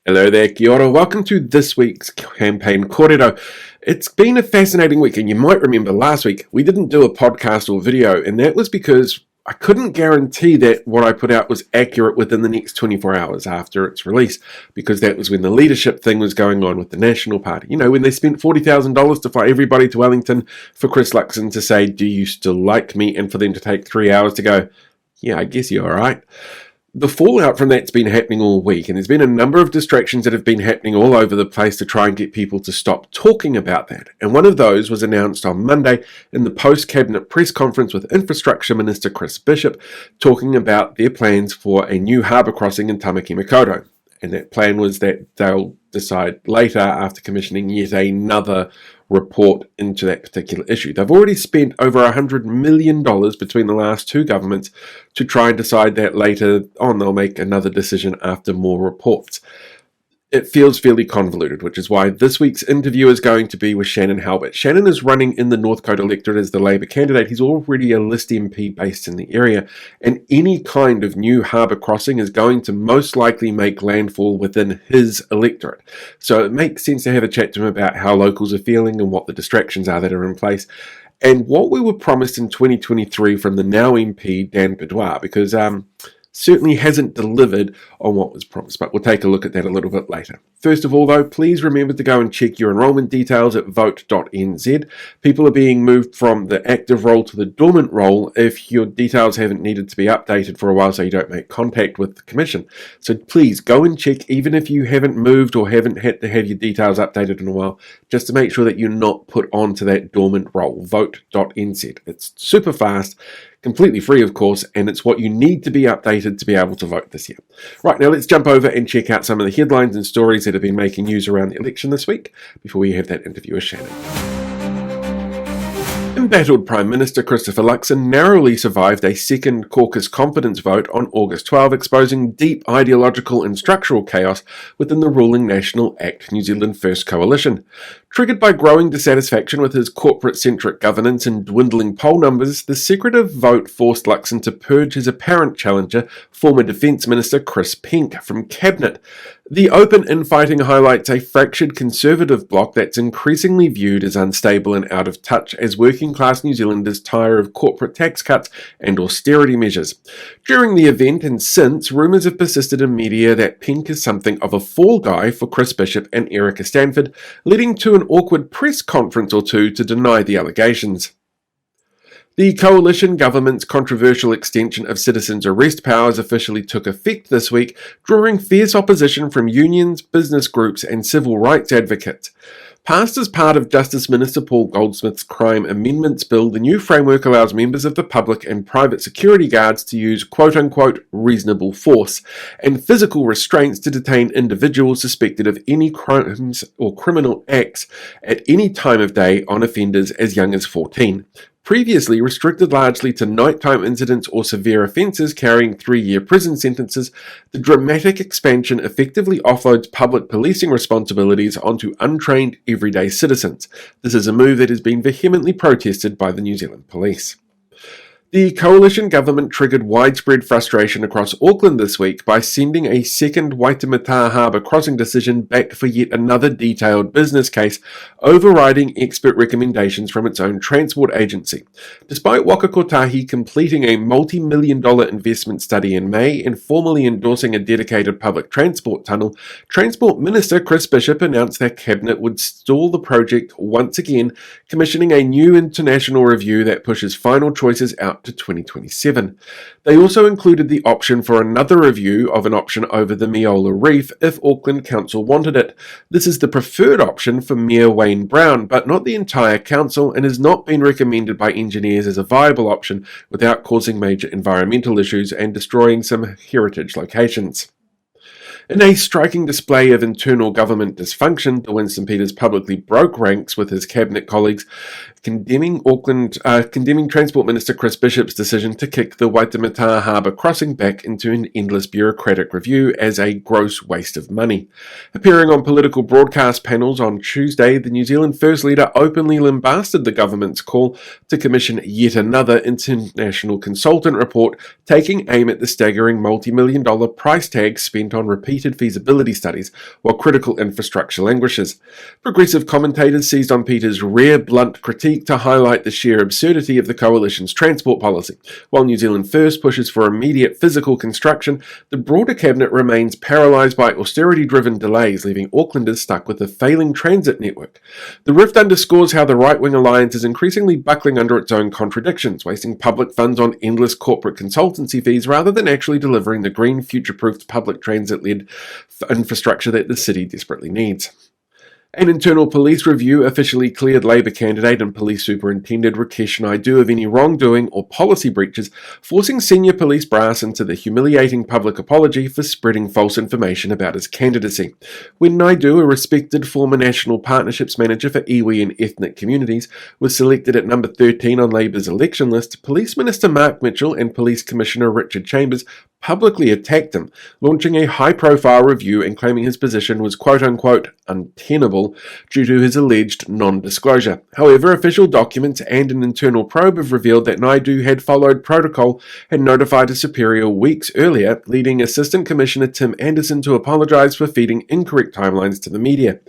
Hello there, kia ora. Welcome to this week's campaign Kōrero. It's been a fascinating week, and you might remember last week we didn't do a podcast or video, and that was because I couldn't guarantee that what I put out was accurate within the next 24 hours after its release, because that was when the leadership thing was going on with the National Party. You know, when they spent $40,000 to fly everybody to Wellington for Chris Luxon to say, "Do you still like me?" and for them to take 3 hours to go, "Yeah, I guess you're all right." The fallout from that's been happening all week, and there's been a number of distractions that have been happening all over the place to try and get people to stop talking about that. And one of those was announced on Monday in the post-cabinet press conference with Infrastructure Minister Chris Bishop, talking about their plans for a new harbour crossing in Tamaki Makaurau. And that plan was that they'll decide later after commissioning yet another report into that particular issue. They've already spent over $100 million between the last two governments to try and decide that later on. They'll make another decision after more reports. It feels fairly convoluted, which is why this week's interview is going to be with Shanan Halbert. Shanan is running in the Northcote electorate as the Labour candidate. He's already a List MP based in the area, and any kind of new harbour crossing is going to most likely make landfall within his electorate. So it makes sense to have a chat to him about how locals are feeling and what the distractions are that are in place, and what we were promised in 2023 from the now MP Dan Boudoir, because certainly hasn't delivered on what was promised, but we'll take a look at that a little bit later. First of all, though, please remember to go and check your enrolment details at vote.nz. People are being moved from the active role to the dormant role if your details haven't needed to be updated for a while so you don't make contact with the Commission. So please go and check, even if you haven't moved or haven't had to have your details updated in a while, just to make sure that you're not put onto that dormant role. Vote.nz. It's super fast, completely free, of course, and it's what you need to be updated to be able to vote this year. Right, now let's jump over and check out some of the headlines and stories that have been making news around the election this week before we have that interview with Shanan. Embattled Prime Minister Christopher Luxon narrowly survived a second caucus confidence vote on August 12, exposing deep ideological and structural chaos within the ruling National ACT New Zealand First coalition. Triggered by growing dissatisfaction with his corporate-centric governance and dwindling poll numbers, the secretive vote forced Luxon to purge his apparent challenger, former Defence Minister Chris Penk, from Cabinet. The open infighting highlights a fractured Conservative bloc that's increasingly viewed as unstable and out of touch as working-class New Zealanders tire of corporate tax cuts and austerity measures. During the event and since, rumours have persisted in media that Penk is something of a fall guy for Chris Bishop and Erica Stanford, leading to an awkward press conference or two to deny the allegations. The coalition government's controversial extension of citizens' arrest powers officially took effect this week, drawing fierce opposition from unions, business groups and civil rights advocates. Passed as part of Justice Minister Paul Goldsmith's Crime Amendments Bill, the new framework allows members of the public and private security guards to use quote-unquote reasonable force and physical restraints to detain individuals suspected of any crimes or criminal acts at any time of day on offenders as young as 14. Previously restricted largely to nighttime incidents or severe offences carrying 3-year prison sentences, the dramatic expansion effectively offloads public policing responsibilities onto untrained everyday citizens. This is a move that has been vehemently protested by the New Zealand Police. The coalition government triggered widespread frustration across Auckland this week by sending a second Waitemata Harbour crossing decision back for yet another detailed business case, overriding expert recommendations from its own transport agency. Despite Waka Kotahi completing a multi-million-dollar investment study in May and formally endorsing a dedicated public transport tunnel, Transport Minister Chris Bishop announced that Cabinet would stall the project once again, commissioning a new international review that pushes final choices out to 2027. They also included the option for another review of an option over the Meola Reef if Auckland Council wanted it. This is the preferred option for Mayor Wayne Brown, but not the entire council, and has not been recommended by engineers as a viable option without causing major environmental issues and destroying some heritage locations. In a striking display of internal government dysfunction, De Winston Peters publicly broke ranks with his cabinet colleagues, condemning Transport Minister Chris Bishop's decision to kick the Waitemata Harbour crossing back into an endless bureaucratic review as a gross waste of money. Appearing on political broadcast panels on Tuesday, the New Zealand First Leader openly lambasted the government's call to commission yet another international consultant report, taking aim at the staggering multi-million-dollar price tag spent on repeated feasibility studies while critical infrastructure languishes. Progressive commentators seized on Peter's rare blunt critique to highlight the sheer absurdity of the coalition's transport policy. While New Zealand First pushes for immediate physical construction, the broader cabinet remains paralysed by austerity-driven delays, leaving Aucklanders stuck with a failing transit network. The rift underscores how the right-wing alliance is increasingly buckling under its own contradictions, wasting public funds on endless corporate consultancy fees rather than actually delivering the green, future-proofed public transit-led infrastructure that the city desperately needs. An internal police review officially cleared Labour candidate and police superintendent Rakesh Naidu of any wrongdoing or policy breaches, forcing senior police brass into the humiliating public apology for spreading false information about his candidacy. When Naidu, a respected former National Partnerships Manager for iwi and ethnic communities, was selected at number 13 on Labour's election list, Police Minister Mark Mitchell and Police Commissioner Richard Chambers publicly attacked him, launching a high-profile review and claiming his position was quote-unquote untenable due to his alleged non-disclosure. However, official documents and an internal probe have revealed that Naidu had followed protocol and notified a superior weeks earlier, leading Assistant Commissioner Tim Anderson to apologise for feeding incorrect timelines to the media.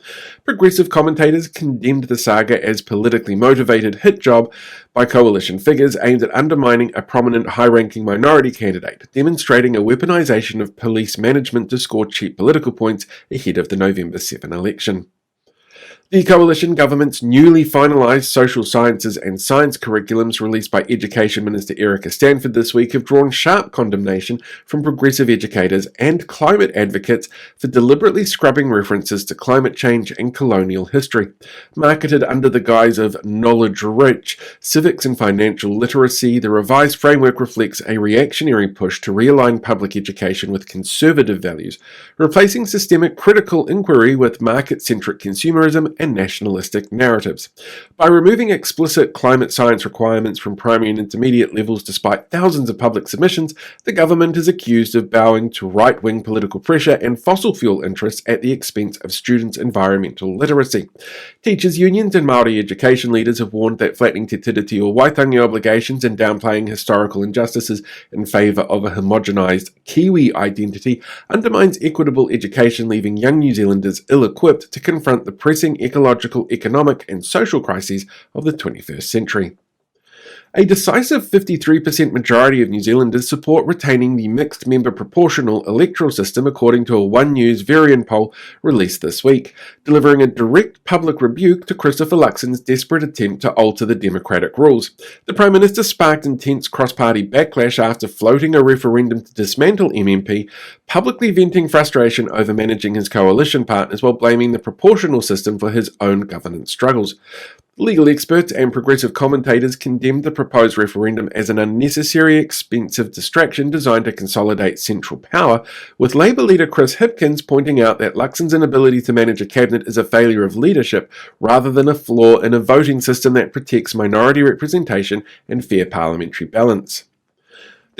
Progressive commentators condemned the saga as politically motivated hit job by coalition figures aimed at undermining a prominent high-ranking minority candidate, demonstrating a weaponisation of police management to score cheap political points ahead of the November 7 election. The coalition government's newly finalised social sciences and science curriculums released by Education Minister Erica Stanford this week have drawn sharp condemnation from progressive educators and climate advocates for deliberately scrubbing references to climate change and colonial history. Marketed under the guise of knowledge-rich civics and financial literacy, the revised framework reflects a reactionary push to realign public education with conservative values, replacing systemic critical inquiry with market-centric consumerism and nationalistic narratives. By removing explicit climate science requirements from primary and intermediate levels despite thousands of public submissions, the government is accused of bowing to right-wing political pressure and fossil fuel interests at the expense of students' environmental literacy. Teachers' unions and Māori education leaders have warned that flattening te tiriti or Waitangi obligations and downplaying historical injustices in favour of a homogenised Kiwi identity undermines equitable education, leaving young New Zealanders ill-equipped to confront the pressing ecological, economic and social crises of the 21st century. A decisive 53% majority of New Zealanders support retaining the mixed member proportional electoral system according to a One News Varian poll released this week, delivering a direct public rebuke to Christopher Luxon's desperate attempt to alter the democratic rules. The Prime Minister sparked intense cross-party backlash after floating a referendum to dismantle MMP, publicly venting frustration over managing his coalition partners while blaming the proportional system for his own governance struggles. Legal experts and progressive commentators condemned the proposed referendum as an unnecessary, expensive distraction designed to consolidate central power, with Labour leader Chris Hipkins pointing out that Luxon's inability to manage a cabinet is a failure of leadership rather than a flaw in a voting system that protects minority representation and fair parliamentary balance.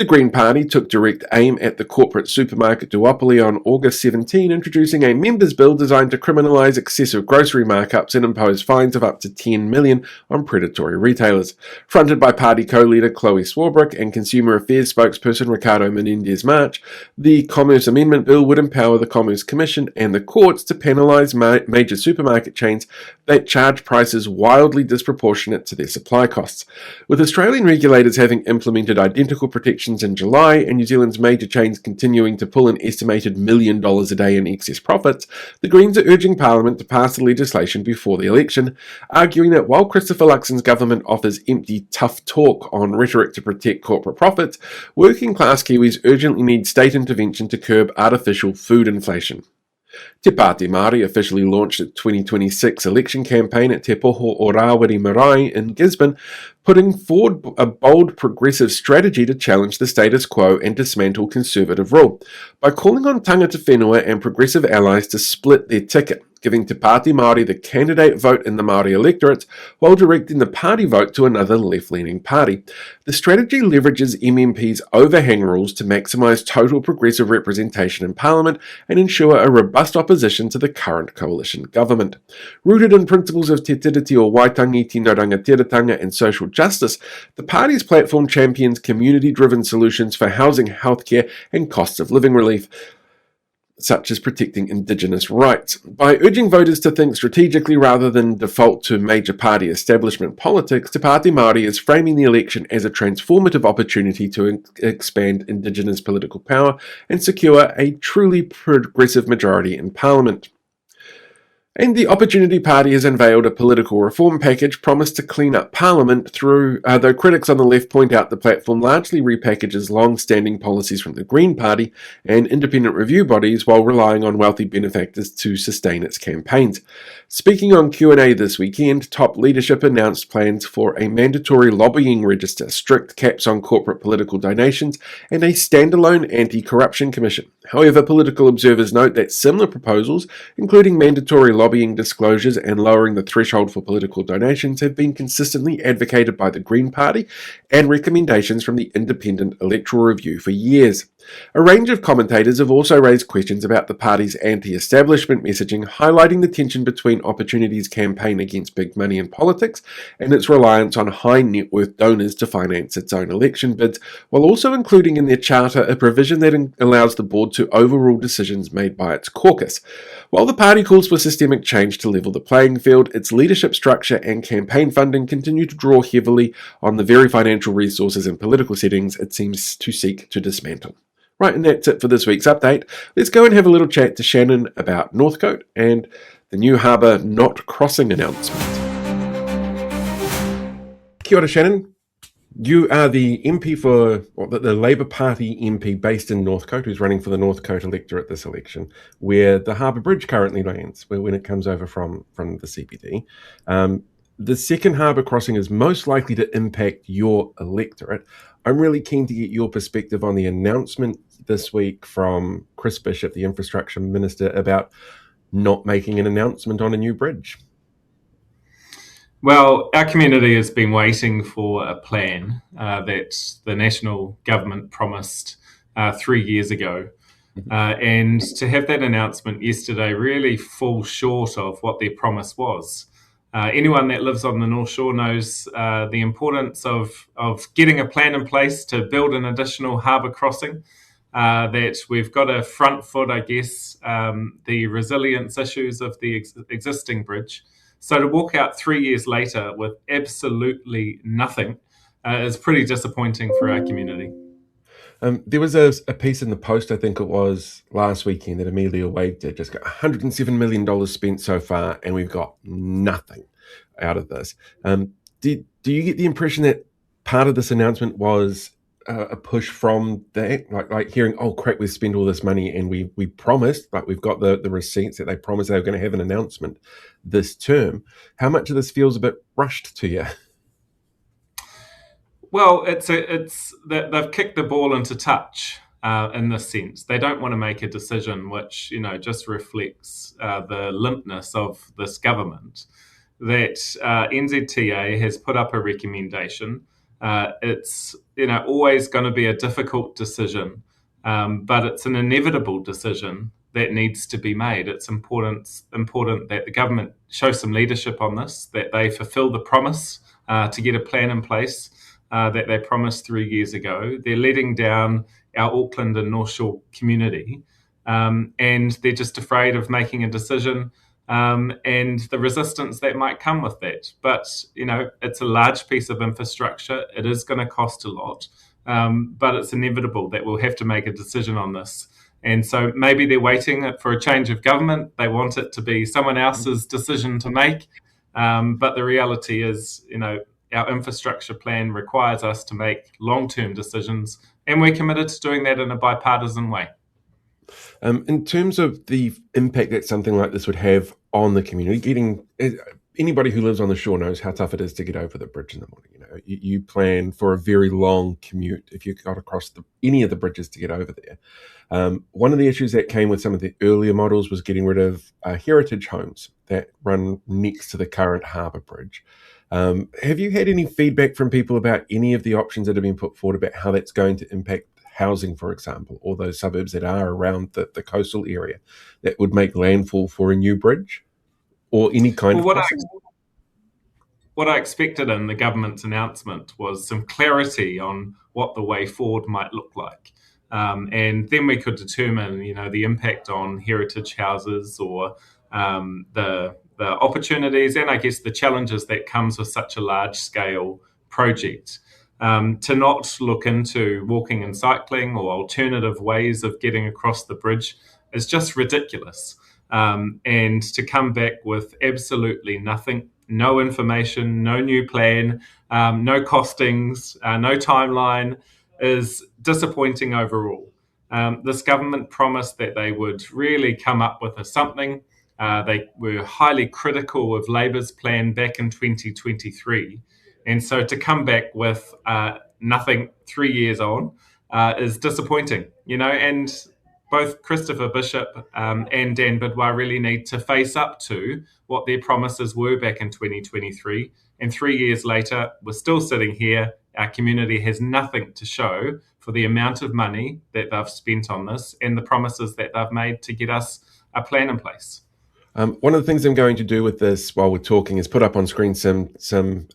The Green Party took direct aim at the corporate supermarket duopoly on August 17, introducing a members' bill designed to criminalise excessive grocery markups and impose fines of up to $10 million on predatory retailers. Fronted by party co-leader Chloe Swarbrick and Consumer Affairs spokesperson Ricardo Menendez-March, the Commerce Amendment Bill would empower the Commerce Commission and the courts to penalise major supermarket chains that charge prices wildly disproportionate to their supply costs. With Australian regulators having implemented identical protections in July and New Zealand's major chains continuing to pull an estimated $1 million a day in excess profits, the Greens are urging Parliament to pass the legislation before the election, arguing that while Christopher Luxon's government offers empty, tough talk on rhetoric to protect corporate profits, working class Kiwis urgently need state intervention to curb artificial food inflation. Te Pāti Māori officially launched its 2026 election campaign at Te Poho o Rawiri Marae in Gisborne, putting forward a bold progressive strategy to challenge the status quo and dismantle conservative rule. By calling on tangata whenua and progressive allies to split their ticket, giving Te Pāti Māori the candidate vote in the Māori electorate while directing the party vote to another left-leaning party. The strategy leverages MMPs' overhang rules to maximise total progressive representation in Parliament and ensure a robust opposition to the current coalition government. Rooted in principles of te tiriti o Waitangi, tino rangatiratanga and social justice, the party's platform champions community-driven solutions for housing, healthcare and cost of living relief, such as protecting Indigenous rights. By urging voters to think strategically rather than default to major party establishment politics, Te Pāti Māori is framing the election as a transformative opportunity to expand Indigenous political power and secure a truly progressive majority in Parliament. And the Opportunity Party has unveiled a political reform package promised to clean up Parliament though critics on the left point out the platform largely repackages long-standing policies from the Green Party and independent review bodies while relying on wealthy benefactors to sustain its campaigns. Speaking on Q&A this weekend, top leadership announced plans for a mandatory lobbying register, strict caps on corporate political donations, and a standalone anti-corruption commission. However, political observers note that similar proposals, including mandatory lobbying disclosures and lowering the threshold for political donations, have been consistently advocated by the Green Party and recommendations from the Independent Electoral Review for years. A range of commentators have also raised questions about the party's anti-establishment messaging, highlighting the tension between Opportunity's campaign against big money in politics and its reliance on high net worth donors to finance its own election bids, while also including in their charter a provision that allows the board to overrule decisions made by its caucus. While the party calls for systemic change to level the playing field, its leadership structure and campaign funding continue to draw heavily on the very financial resources and political settings it seems to seek to dismantle. Right, and that's it for this week's update. Let's go and have a little chat to Shanan about Northcote and the new harbour not crossing announcement. Kia ora, Shanan. You are the MP the Labour Party MP based in Northcote, who's running for the Northcote electorate this election, where the Harbour Bridge currently lands, when it comes over from the CBD. The second harbour crossing is most likely to impact your electorate. I'm really keen to get your perspective on the announcement this week from Chris Bishop, the Infrastructure Minister, about not making an announcement on a new bridge. Well, our community has been waiting for a plan that the national government promised 3 years ago. And to have that announcement yesterday really falls short of what their promise was. Anyone that lives on the North Shore knows the importance of getting a plan in place to build an additional harbour crossing, that we've got a front foot, I guess, the resilience issues of the existing bridge. So to walk out 3 years later with absolutely nothing is pretty disappointing for our community. There was a piece in the Post, I think it was last weekend, that Amelia Wade did. Just got $107 million spent so far, and we've got nothing out of this. Do you get the impression that part of this announcement was a push from that, like hearing, oh crap, we've spent all this money and we promised, like we've got the receipts that they promised they were going to have an announcement this term? How much of this feels a bit rushed to you? Well, it's that they've kicked the ball into touch in this sense. They don't want to make a decision which just reflects the limpness of this government. That NZTA has put up a recommendation. It's always going to be a difficult decision, but it's an inevitable decision that needs to be made. It's important that the government show some leadership on this, that they fulfil the promise to get a plan in place that they promised 3 years ago. They're letting down our Auckland and North Shore community, and they're just afraid of making a decision and the resistance that might come with that. But, it's a large piece of infrastructure. It is going to cost a lot, but it's inevitable that we'll have to make a decision on this. And so maybe they're waiting for a change of government. They want it to be someone else's decision to make. But the reality is, our infrastructure plan requires us to make long-term decisions, and we're committed to doing that in a bipartisan way. In terms of the impact that something like this would have on the community, getting anybody who lives on the shore knows how tough it is to get over the bridge in the morning. You plan for a very long commute if you got across any of the bridges to get over there. One of the issues that came with some of the earlier models was getting rid of heritage homes that run next to the current harbour bridge. Have you had any feedback from people about any of the options that have been put forward about how that's going to impact housing, for example, or those suburbs that are around the coastal area that would make landfall for a new bridge or any kind Well, of crossing? what I expected in the government's announcement was some clarity on what the way forward might look like. And then we could determine, the impact on heritage houses or the opportunities and I guess the challenges that comes with such a large scale project. To not look into walking and cycling or alternative ways of getting across the bridge is just ridiculous. And to come back with absolutely nothing, no information, no new plan, no costings, no timeline is disappointing overall. This government promised that they would really come up with something. They were highly critical of Labour's plan back in 2023. And so to come back with nothing 3 years on is disappointing, and both Christopher Bishop and Dan Bidwell really need to face up to what their promises were back in 2023. And 3 years later, we're still sitting here. Our community has nothing to show for the amount of money that they've spent on this and the promises that they've made to get us a plan in place. One of the things I'm going to do with this while we're talking is put up on screen some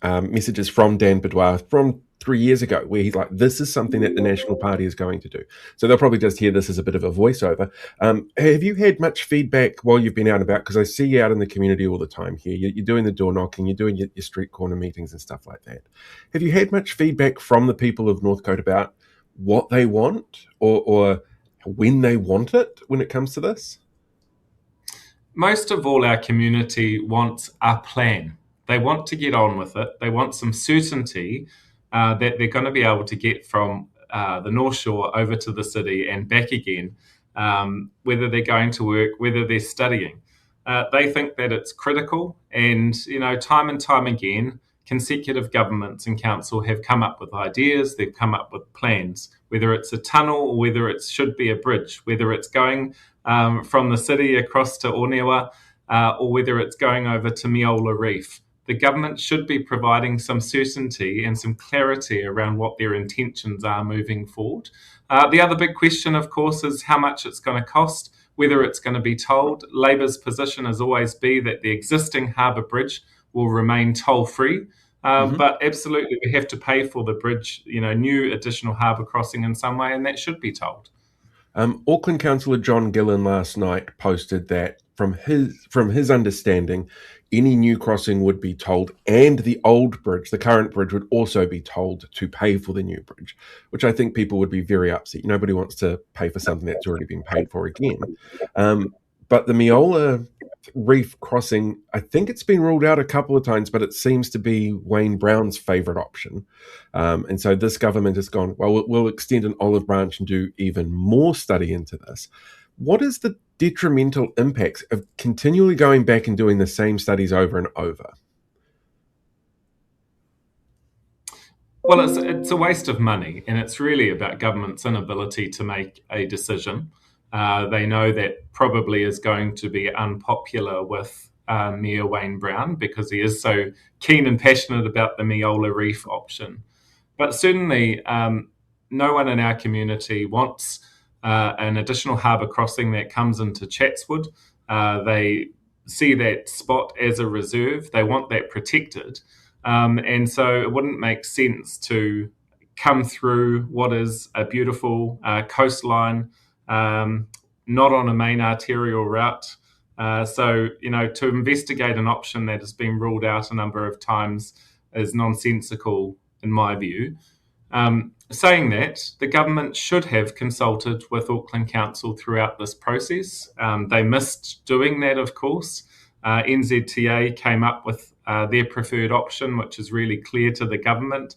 messages from Dan Bidwell from 3 years ago, where he's like, this is something that the National Party is going to do. So they'll probably just hear this as a bit of a voiceover. Have you had much feedback while you've been out and about? Because I see you out in the community all the time here. You're doing the door knocking, you're doing your street corner meetings and stuff like that. Have you had much feedback from the people of Northcote about what they want or when they want it when it comes to this? Most of all, our community wants a plan. They want to get on with it. They want some certainty that they're going to be able to get from the North Shore over to the city and back again, whether they're going to work, whether they're studying. They think that it's critical, and time and time again, consecutive governments and council have come up with ideas. They've come up with plans, whether it's a tunnel or whether it should be a bridge, whether it's going from the city across to Onewa or whether it's going over to Miola Reef. The government should be providing some certainty and some clarity around what their intentions are moving forward. The other big question, of course, is how much it's going to cost, whether it's going to be tolled. Labour's position has always been that the existing harbour bridge will remain toll-free. But absolutely, we have to pay for the bridge, new additional harbour crossing in some way, and that should be tolled. Auckland Councillor John Gillan last night posted that from his understanding, any new crossing would be tolled, and the old bridge, the current bridge, would also be tolled to pay for the new bridge, which I think people would be very upset. Nobody wants to pay for something that's already been paid for again. But the Miola Reef crossing, I think it's been ruled out a couple of times, but it seems to be Wayne Brown's favourite option. And so this government has gone, well, we'll extend an olive branch and do even more study into this. What is the detrimental impacts of continually going back and doing the same studies over and over? Well, it's a waste of money, and it's really about government's inability to make a decision. They know that probably is going to be unpopular with Mayor Wayne Brown because he is so keen and passionate about the Miola Reef option. But certainly, no one in our community wants an additional harbour crossing that comes into Chatswood. They see that spot as a reserve. They want that protected. And so it wouldn't make sense to come through what is a beautiful coastline, not on a main arterial route. So, to investigate an option that has been ruled out a number of times is nonsensical in my view. Saying that, the government should have consulted with Auckland Council throughout this process. They missed doing that, of course. NZTA came up with their preferred option, which is really clear to the government.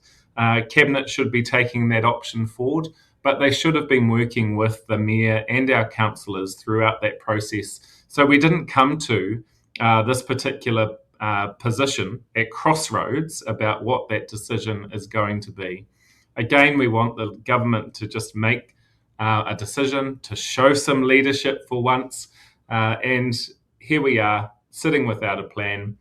Cabinet should be taking that option forward, but they should have been working with the Mayor and our councillors throughout that process. So we didn't come to this particular position at crossroads about what that decision is going to be. Again, we want the government to just make a decision, to show some leadership for once. And here we are, sitting without a plan,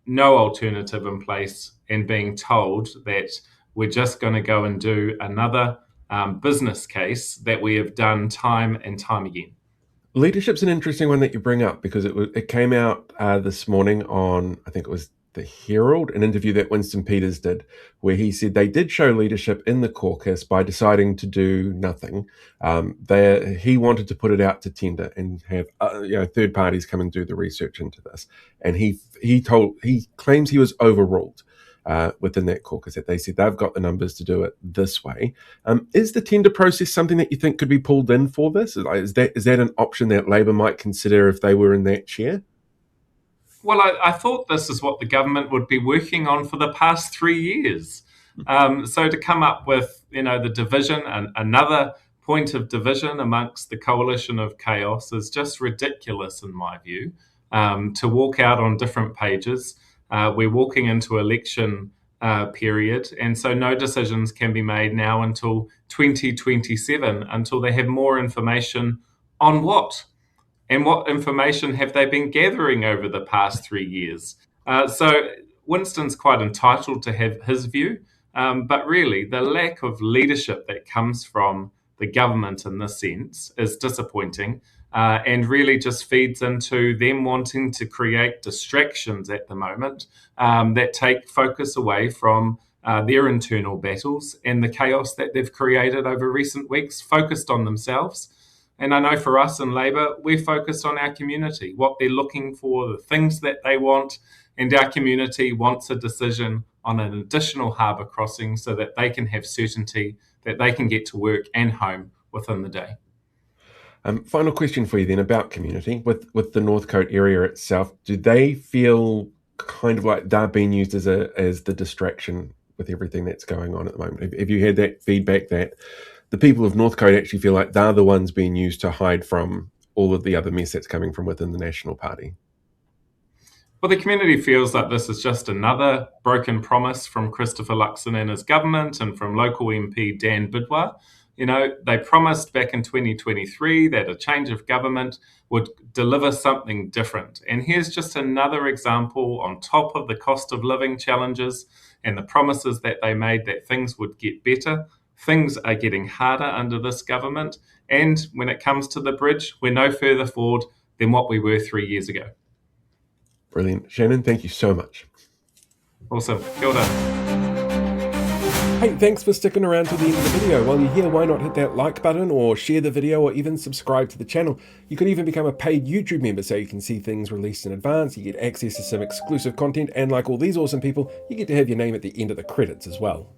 no alternative in place, and being told that we're just going to go and do another business case that we have done time and time again. Leadership's an interesting one that you bring up, because it came out this morning on, I think it was the Herald, an interview that Winston Peters did, where he said they did show leadership in the caucus by deciding to do nothing. He wanted to put it out to tender and have third parties come and do the research into this, and he claims he was overruled within that caucus, that they said they've got the numbers to do it this way. Is the tender process something that you think could be pulled in for this? Is that an option that Labor might consider if they were in that chair? Well, I thought this is what the government would be working on for the past 3 years. So to come up with, the division, and another point of division amongst the coalition of chaos, is just ridiculous in my view. To walk out on different pages. We're walking into election period, and so no decisions can be made now until 2027, until they have more information on what? And what information have they been gathering over the past 3 years? So Winston's quite entitled to have his view, but really the lack of leadership that comes from the government in this sense is disappointing, and really just feeds into them wanting to create distractions at the moment that take focus away from their internal battles and the chaos that they've created over recent weeks, focused on themselves. And I know for us in Labor, we're focused on our community, what they're looking for, the things that they want, and our community wants a decision on an additional harbour crossing so that they can have certainty that they can get to work and home within the day. Final question for you then about community. With the Northcote area itself, do they feel kind of like they're being used as the distraction with everything that's going on at the moment? Have you had that feedback that the people of Northcote actually feel like they're the ones being used to hide from all of the other mess that's coming from within the National Party? Well, the community feels like this is just another broken promise from Christopher Luxon and his government, and from local MP Dan Bidwar. They promised back in 2023 that a change of government would deliver something different. And here's just another example on top of the cost of living challenges and the promises that they made that things would get better. Things are getting harder under this government. And when it comes to the bridge, we're no further forward than what we were 3 years ago. Brilliant. Shanan, thank you so much. Awesome. Kia ora. Hey, thanks for sticking around to the end of the video. While you're here, why not hit that like button, or share the video, or even subscribe to the channel. You could even become a paid YouTube member so you can see things released in advance, you get access to some exclusive content, and like all these awesome people, you get to have your name at the end of the credits as well.